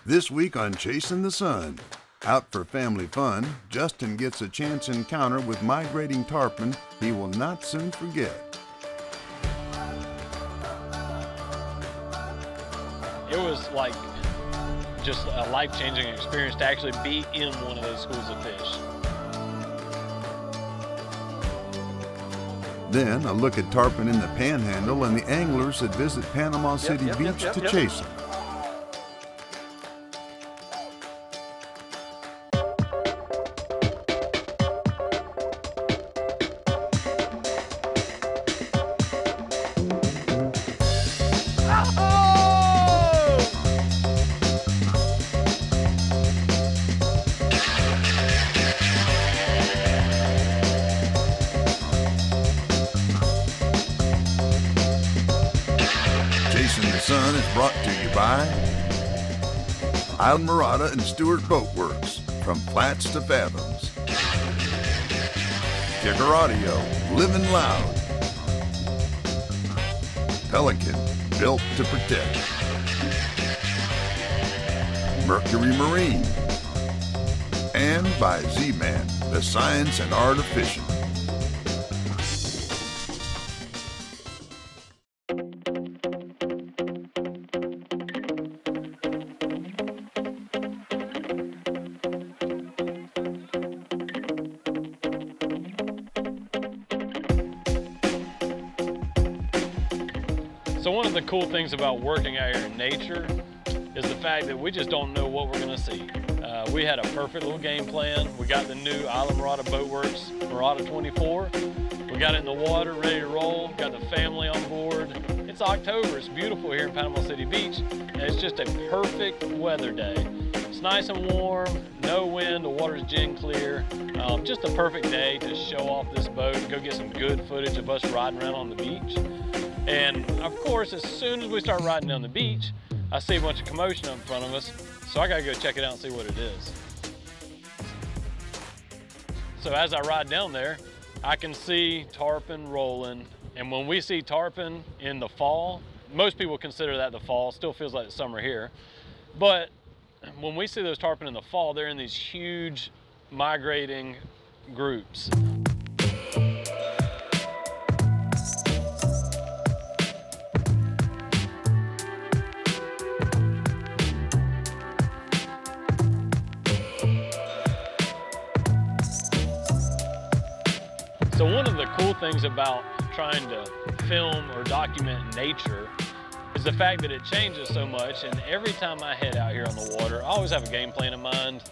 This week on Chasing the Sun. Out for family fun, Justin gets a chance encounter with migrating tarpon he will not soon forget. It was like just a life-changing experience to actually be in one of those schools of fish. Then a look at tarpon in the Panhandle and the anglers that visit Panama City Beach to chase them. Chasing the Sun is brought to you by Islamorada and Stewart Boat Works, from flats to fathoms. Kicker Audio, living loud. Pelican, built to protect. Mercury Marine. And by Z-Man, the science and art of fishing. So one of the cool things about working out here in nature is the fact that we just don't know what we're gonna see. We had a perfect little game plan. We got the new Islamorada Boat Works Murata 24. We got it in the water, ready to roll, got the family on board. It's October, it's beautiful here in Panama City Beach, and it's just a perfect weather day. It's nice and warm, no wind, the water's gin clear. Just a perfect day to show off this boat, go get some good footage of us riding around on the beach. And of course, as soon as we start riding down the beach, I see a bunch of commotion up in front of us, so I gotta go check it out and see what it is. So as I ride down there, I can see tarpon rolling. And when we see tarpon in the fall, most people consider that the fall, still feels like the summer here. But when we see those tarpon in the fall, they're in these huge migrating groups. So one of the cool things about trying to film or document nature is the fact that it changes so much, and every time I head out here on the water, I always have a game plan in mind,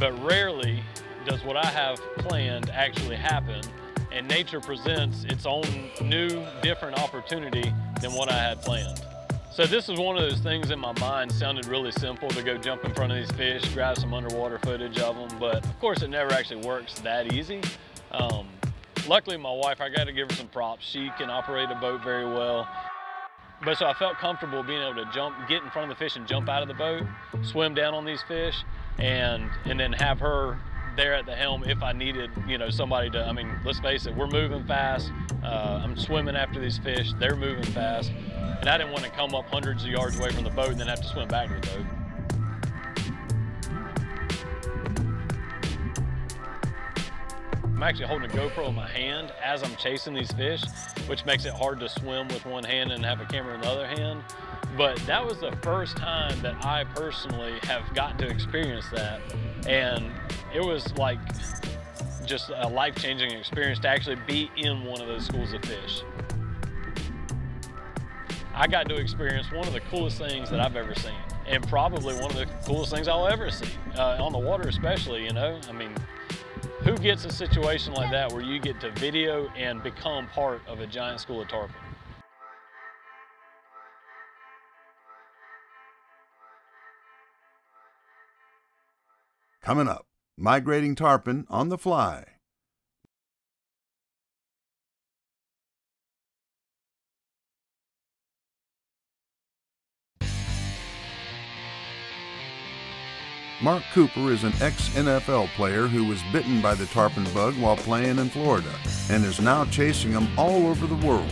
but rarely does what I have planned actually happen, and nature presents its own new, different opportunity than what I had planned. So this is one of those things in my mind sounded really simple, to go jump in front of these fish, grab some underwater footage of them, but of course it never actually works that easy. Luckily, my wife, I got to give her some props. She can operate a boat very well. But so I felt comfortable being able to get in front of the fish and jump out of the boat, swim down on these fish, and then have her there at the helm if I needed, somebody to, let's face it, we're moving fast. I'm swimming after these fish, they're moving fast. And I didn't want to come up hundreds of yards away from the boat and then have to swim back to the boat. I'm actually holding a GoPro in my hand as I'm chasing these fish, which makes it hard to swim with one hand and have a camera in the other hand. But that was the first time that I personally have gotten to experience that. And it was like just a life-changing experience to actually be in one of those schools of fish. I got to experience one of the coolest things that I've ever seen, and probably one of the coolest things I'll ever see, on the water especially, Who gets a situation like that where you get to video and become part of a giant school of tarpon? Coming up, migrating tarpon on the fly. Mark Cooper is an ex-NFL player who was bitten by the tarpon bug while playing in Florida and is now chasing them all over the world.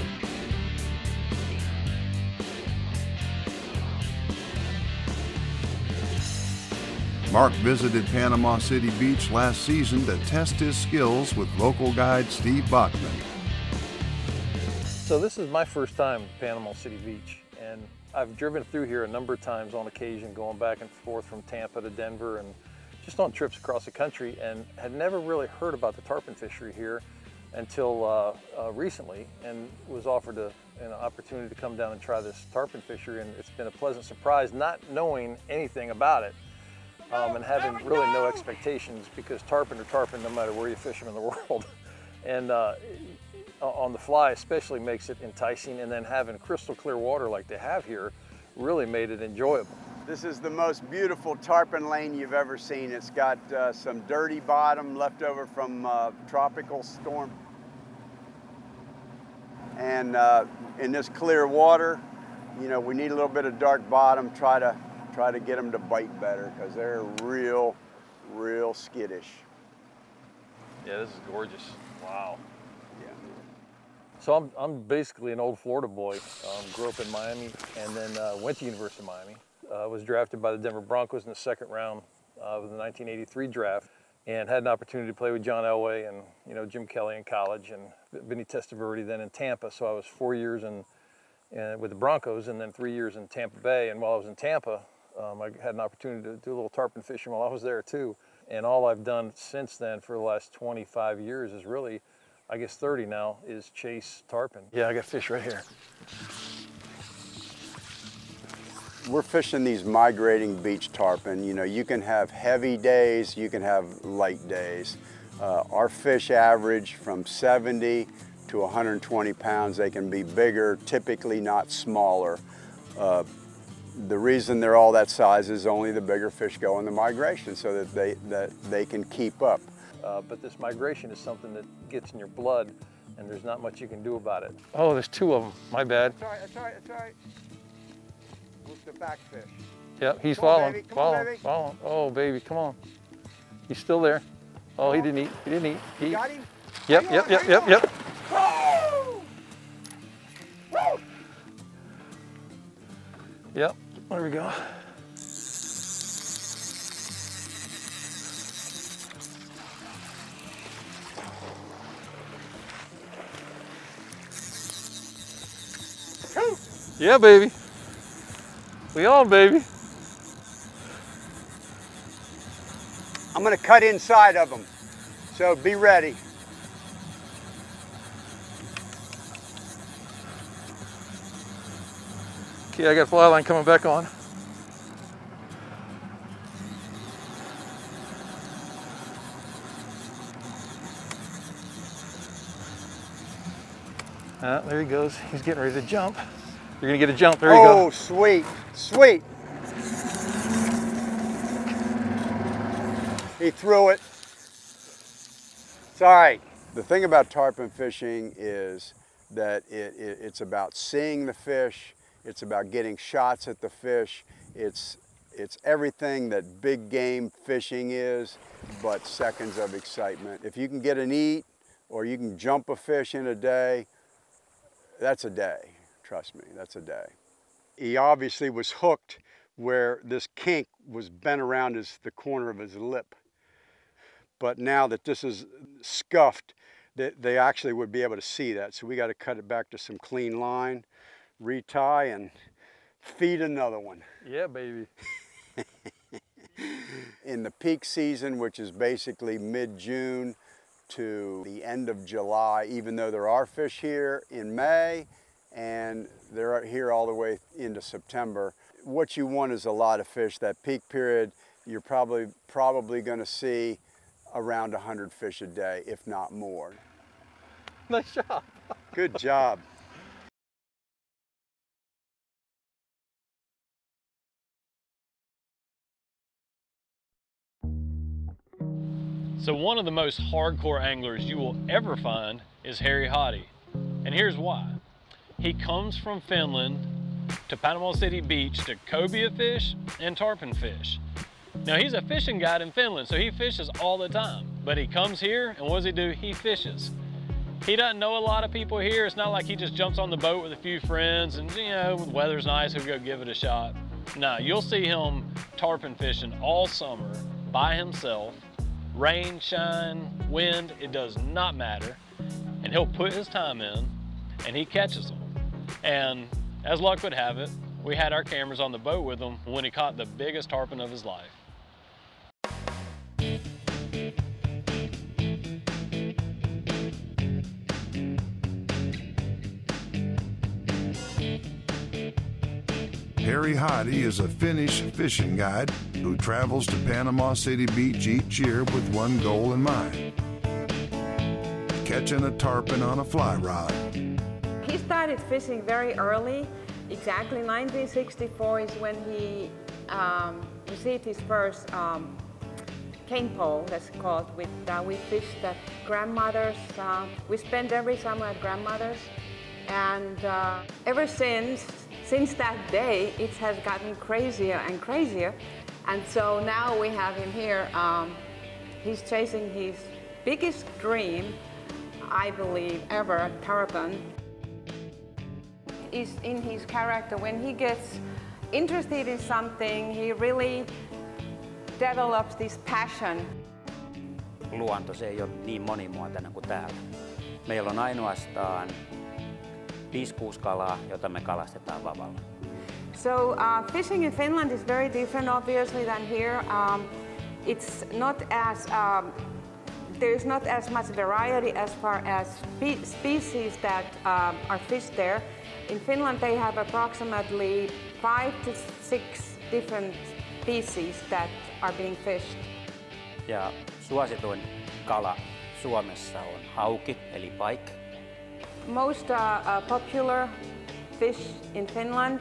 Mark visited Panama City Beach last season to test his skills with local guide Steve Bachman. So this is my first time at Panama City Beach, and I've driven through here a number of times on occasion, going back and forth from Tampa to Denver and just on trips across the country, and had never really heard about the tarpon fishery here until recently, and was offered an opportunity to come down and try this tarpon fishery, and it's been a pleasant surprise not knowing anything about it and having really no expectations, because tarpon are tarpon no matter where you fish them in the world. And on the fly especially makes it enticing, and then having crystal clear water like they have here really made it enjoyable. This is the most beautiful tarpon lane you've ever seen. It's got some dirty bottom left over from tropical storm. And in this clear water, you know, we need a little bit of dark bottom, try to get them to bite better, because they're real skittish. Yeah, this is gorgeous. Wow. Yeah. So I'm basically an old Florida boy. Grew up in Miami and then went to University of Miami. Was drafted by the Denver Broncos in the second round of the 1983 draft, and had an opportunity to play with John Elway and Jim Kelly in college, and Vinny Testaverde then in Tampa. So I was 4 years with the Broncos, and then 3 years in Tampa Bay. And while I was in Tampa, I had an opportunity to do a little tarpon fishing while I was there too. And all I've done since then for the last 25 years is really, I guess 30 now, is chase tarpon. Yeah, I got fish right here. We're fishing these migrating beach tarpon. You know, you can have heavy days, you can have light days. Our fish average from 70 to 120 pounds. They can be bigger, typically not smaller. The reason they're all that size is only the bigger fish go in the migration, so that they can keep up. But this migration is something that gets in your blood, and there's not much you can do about it. Oh, there's two of them. My bad. That's all right, that's all right, that's all right. What's the back fish? Yep, he's Come on, following. baby. Come on, baby. Following. Oh, baby, come on. He's still there. Oh, he didn't eat. He didn't eat. You got him? Yep. Woo! Woo! Yep, there we go. Yeah, baby. We on, baby. I'm gonna cut inside of them, so be ready. Okay, I got fly line coming back on. There he goes. He's getting ready to jump. You're gonna get a jump. There you go. Oh, sweet, sweet. He threw it. It's all right. The thing about tarpon fishing is that it's about seeing the fish. It's about getting shots at the fish. It's everything that big game fishing is, but seconds of excitement. If you can get an eat, or you can jump a fish in a day, that's a day. Trust me, that's a day. He obviously was hooked where this kink was bent around the corner of his lip. But now that this is scuffed, they actually would be able to see that. So we got to cut it back to some clean line, retie, and feed another one. Yeah, baby. In the peak season, which is basically mid-June to the end of July, even though there are fish here in May, and they're here all the way into September. What you want is a lot of fish. That peak period, you're probably going to see around 100 fish a day, if not more. Nice job. Good job. So one of the most hardcore anglers you will ever find is Harry Hottie. And here's why. He comes from Finland to Panama City Beach to cobia fish and tarpon fish. Now he's a fishing guide in Finland, so he fishes all the time. But he comes here, and what does he do? He fishes. He doesn't know a lot of people here. It's not like he just jumps on the boat with a few friends and, when the weather's nice, he'll go give it a shot. Now, you'll see him tarpon fishing all summer by himself. Rain, shine, wind, it does not matter. And he'll put his time in and he catches them. And as luck would have it, we had our cameras on the boat with him when he caught the biggest tarpon of his life. Harry Hoddy is a Finnish fishing guide who travels to Panama City Beach each year with one goal in mind: catching a tarpon on a fly rod. He started fishing very early. Exactly 1964 is when he received his first cane pole, that's called. We fished at grandmother's. We spent every summer at grandmother's. And ever since that day, it has gotten crazier and crazier. And so now we have him here. He's chasing his biggest dream, I believe, ever, tarpon. Is in his character. When he gets interested in something, he really develops this passion. Luonto se ei ole niin monimuotoinen kuin täällä. Meillä on ainoastaan 5-6 kalaa, jota me kalastetaan vavalla. So fishing in Finland is very different, obviously, than here. It's not as there's not as much variety as far as species that are fished there. In Finland, they have approximately 5 to 6 different species that are being fished. Ja suosituin kala Suomessa on hauki, eli pike. Most popular fish in Finland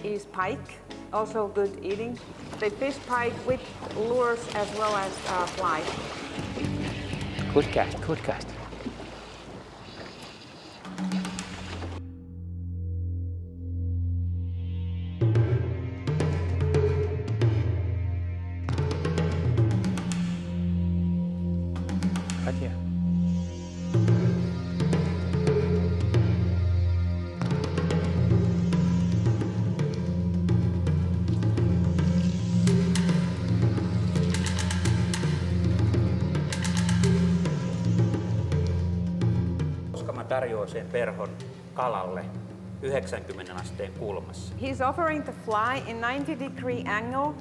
is pike, also good eating. They fish pike with lures as well as flies. Good cast, good cast. Right here. Koska mä tarjoan sen perhon kalalle 90 asteen kulmassa. He's offering the fly in 90-degree angle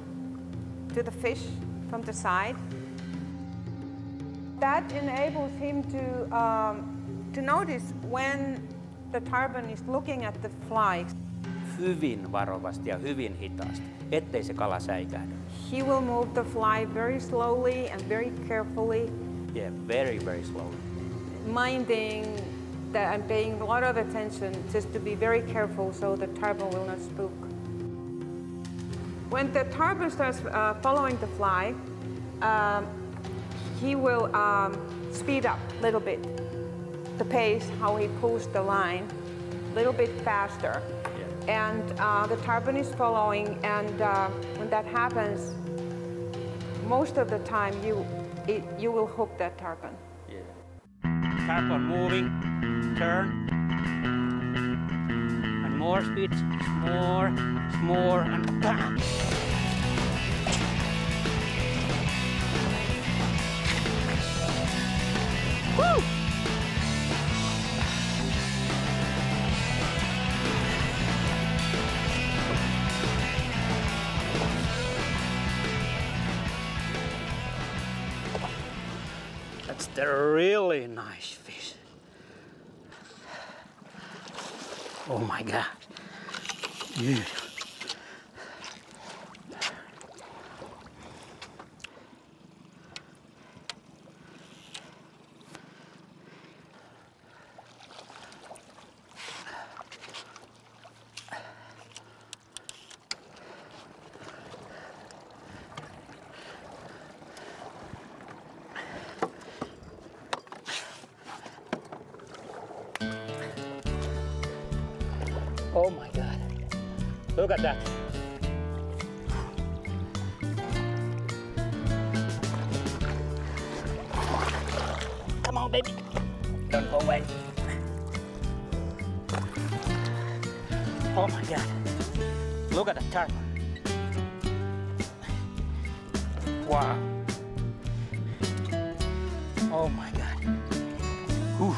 to the fish from the side. That enables him to notice when the tarpon is looking at the fly. Hyvin varovasti ja hyvin hitaasti, ettei se kala säikähdä. He will move the fly very slowly and very carefully. Yeah, very, very slowly. Minding that I'm paying a lot of attention just to be very careful so the tarpon will not spook. When the tarpon starts following the fly, he will speed up a little bit the pace, how he pulls the line, a little bit faster. Yeah. And the tarpon is following, and when that happens, most of the time you will hook that tarpon. Yeah. Tarpon moving, turn, and more speed, more, and bam! Woo! That's the really nice fish. Oh my God. Beautiful. Oh my God. Look at that. Come on, baby. Don't go away. Oh my God. Look at that tarpon. Wow. Oh my God. Whew.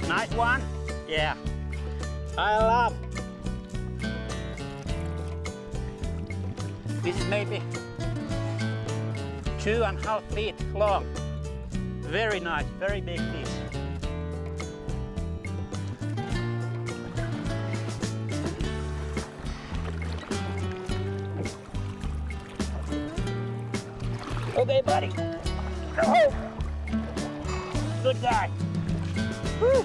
Nice one. Yeah. I love. This is maybe 2.5 feet long. Very nice, very big fish. Okay, buddy. Oh, good guy. Woo.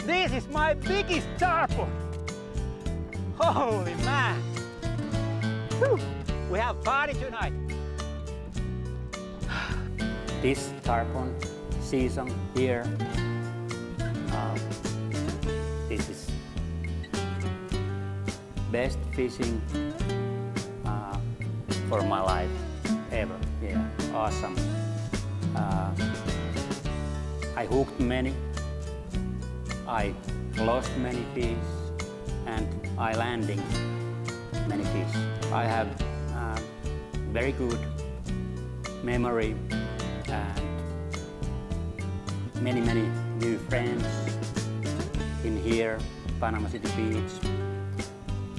This is my biggest tarpon. Holy man. Woo. We have party tonight. This tarpon season here, this is best fishing for my life ever. Yeah, awesome. I hooked many, I lost many fish, and I landing many fish. I have very good memory and many new friends in here, Panama City Beach,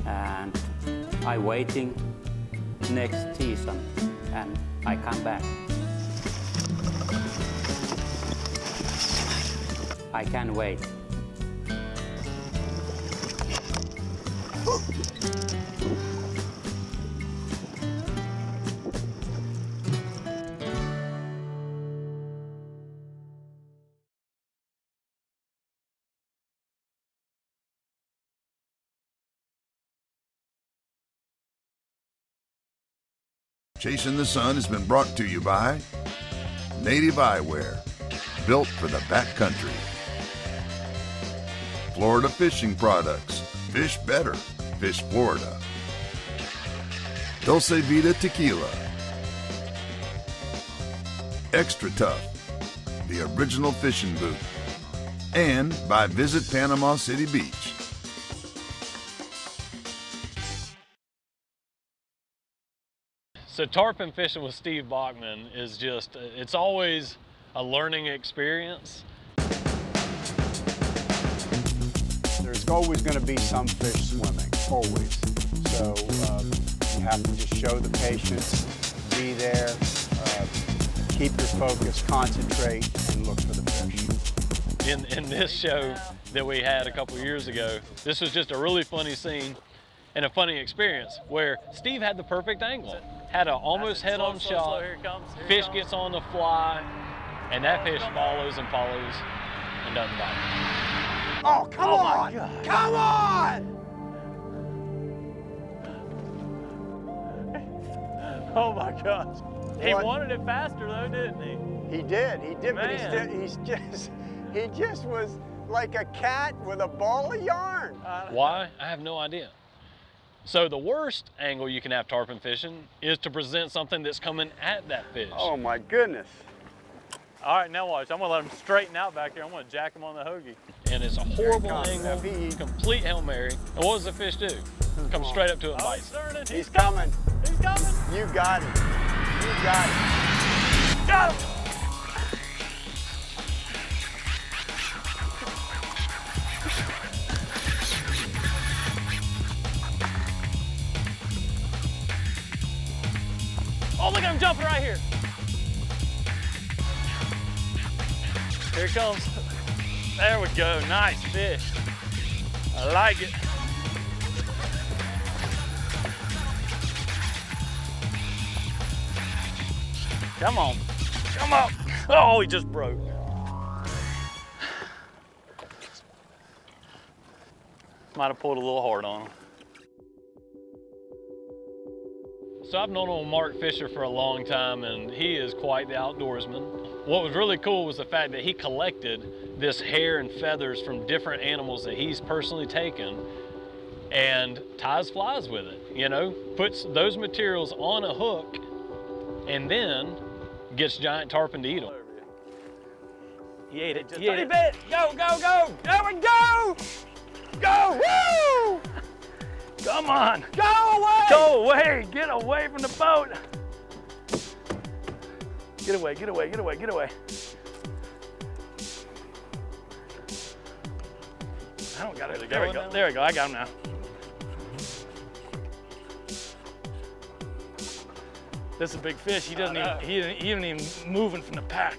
and I waiting next season and I come back. I can't wait. Chasing the Sun has been brought to you by Native Eyewear, built for the backcountry. Florida Fishing Products, fish better, fish Florida. Dulce Vida Tequila. Extra Tough, the original fishing boot. And by Visit Panama City Beach. So tarpon fishing with Steve Bachman is just, it's always a learning experience. There's always going to be some fish swimming, always. So you have to just show the patience, be there, keep your focus, concentrate, and look for the fish. In this show that we had a couple years ago, this was just a really funny scene and a funny experience where Steve had the perfect angle. Had an almost head-on shot, fish gets on the fly, and that fish follows and follows and doesn't bite. Oh, come on! Come on! Oh my gosh. He wanted it faster though, didn't he? He did, Man. but he just was like a cat with a ball of yarn. Why? I have no idea. So the worst angle you can have tarpon fishing is to present something that's coming at that fish. Oh my goodness. All right, now watch. I'm gonna let him straighten out back here. I'm gonna jack him on the hoagie. And it's a horrible angle, complete Hail Mary. And what does the fish do? Come straight up to it and bites. He's coming. He's coming. You got it. You got it. Got him. Oh, look at him jumping right here. Here it comes. There we go, nice fish. I like it. Come on, come up. Oh, he just broke. Might have pulled a little hard on him. So I've known old Mark Fisher for a long time, and he is quite the outdoorsman. What was really cool was the fact that he collected this hair and feathers from different animals that he's personally taken and ties flies with it, you know, puts those materials on a hook and then gets giant tarpon to eat them. He ate it, he ate it. Bit. Go, go, go, there we go! Go, woo! Come on. Go away! Go away, get away from the boat. Get away, get away, get away, get away. I don't got it. There we go. There we go. I got him now. This is a big fish. He doesn't even. He isn't even moving from the pack.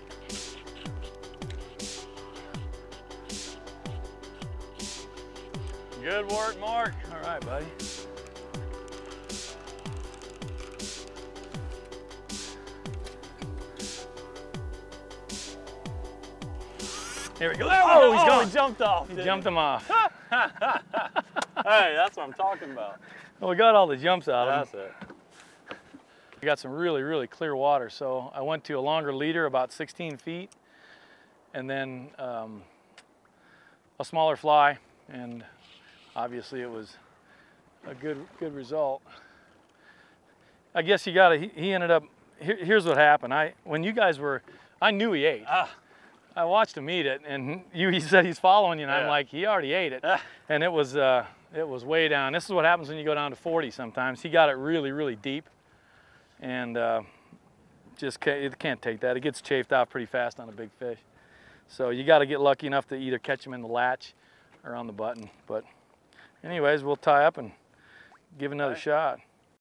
Good work, Mark. All right, buddy. Here we go. Oh, he's gone. He jumped off. He jumped him off. Hey, that's what I'm talking about. Well, we got all the jumps out of him. That's it. We got some really, really clear water. So I went to a longer leader, about 16 feet, and then a smaller fly, and obviously it was a good result. I guess you gotta, he ended up, here's what happened. When you guys were, I knew he ate. I watched him eat it, and he said he's following you, and I'm like, he already ate it. And it was way down. This is what happens when you go down to 40 sometimes. He got it really, really deep, and it can't take that. It gets chafed off pretty fast on a big fish. So you got to get lucky enough to either catch him in the latch or on the button. But anyways, we'll tie up and give another shot.